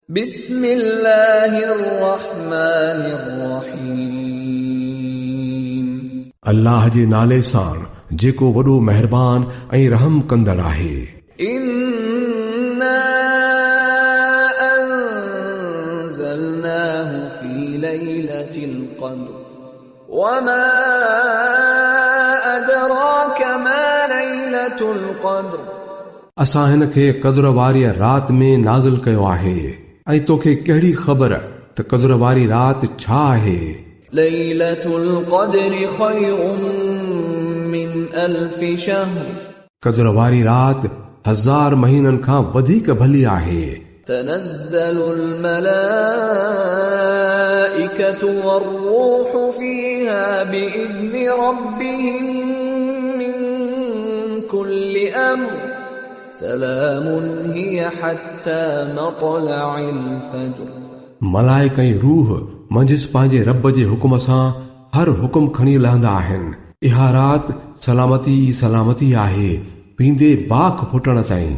बिस्मिल्लाहिर्रहमानिर्रहीम। अल्लाह जे नाले सां जेको वॾो महिरबान ऐं रहम कंदड़ आहे। इन्ना अंज़लनाहु फी लैलतिल क़द्र वमा अदराक मा लैलतुल क़द्र। असां हिन खे क़द्र वारी रात में नाज़िल कयो आहे ऐं तोखे कहिड़ी ख़बर त क़द्र वारी रात छा आहे? लैलतुल क़द्र खैरुम मिन अल्फि शहर। क़द्र वारी रात 1000 महीननि खां वधीक भली आहे। तनज़्ज़लुल मलाइकतु वर्रूहु फीहा बिइज़्नि रब्बिहिम मिन कुल्लि अम्र सलामुन हिय हत्ता मत्लइल फज्र। मलाइका ऐं रूह मंझिस पंहिंजे रब जे हुकुम सां हर हुकुम खणी लहंदा आहिनि। इहा रात सलामती सलामती आहे पींदे बाख फुटण ताईं।